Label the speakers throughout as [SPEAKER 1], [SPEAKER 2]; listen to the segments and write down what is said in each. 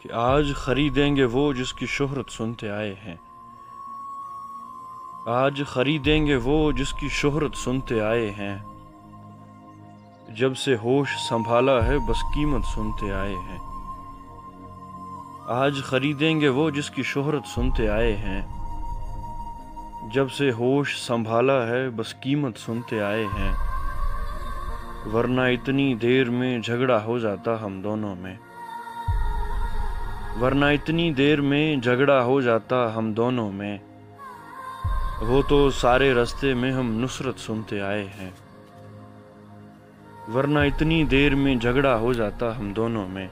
[SPEAKER 1] کہ آج خریدیں گے وہ جس کی شہرت سنتے آئے ہیں۔ آج خریدیں گے وہ جس کی شہرت سنتے آئے ہیں۔ جب سے ہوش سنبھالا ہے بس قیمت سنتے آئے ہیں۔ آج خریدیں گے وہ جس کی شہرت سنتے آئے ہیں۔ جب سے ہوش سنبھالا ہے بس قیمت سنتے آئے ہیں۔ ورنہ اتنی دیر میں جھگڑا ہو جاتا ہم دونوں میں۔ ورنہ اتنی دیر میں جھگڑا ہو جاتا ہم دونوں میں۔ وہ تو سارے رستے میں ہم نصرت سنتے آئے ہیں۔ ورنہ اتنی دیر میں جھگڑا ہو جاتا ہم دونوں میں۔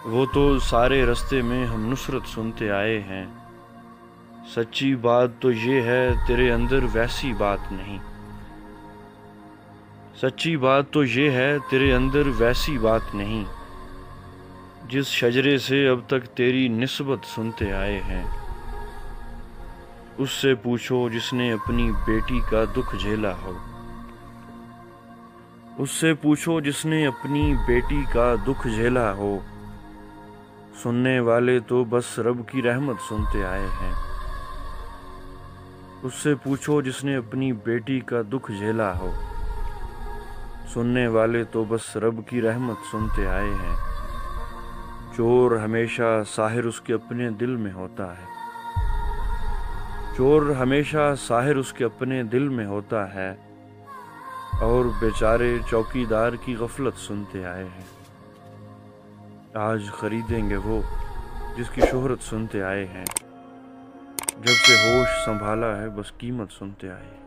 [SPEAKER 1] وہ تو سارے رستے میں ہم نصرت سنتے آئے ہیں۔ سچی بات تو یہ ہے تیرے اندر ویسی بات نہیں۔ سچی بات تو یہ ہے تیرے اندر ویسی بات نہیں۔ جس شجرے سے اب تک تیری نسبت سنتے آئے ہیں۔ اس سے پوچھو جس نے اپنی بیٹی کا دکھ جھیلا ہو۔ اس سے پوچھو جس نے اپنی بیٹی کا دکھ جھیلا ہو۔ سننے والے تو بس رب کی رحمت سنتے آئے ہیں۔ اس سے پوچھو جس نے اپنی بیٹی کا دکھ جھیلا ہو۔ سننے والے تو بس رب کی رحمت سنتے آئے ہیں۔ چور ہمیشہ ساحر اس کے اپنے دل میں ہوتا ہے۔ چور ہمیشہ ساحر اس کے اپنے دل میں ہوتا ہے۔ اور بیچارے چوکیدار کی غفلت سنتے آئے ہیں۔ آج خریدیں گے وہ جس کی شہرت سنتے آئے ہیں۔ جب سے ہوش سنبھالا ہے بس قیمت سنتے آئے ہیں۔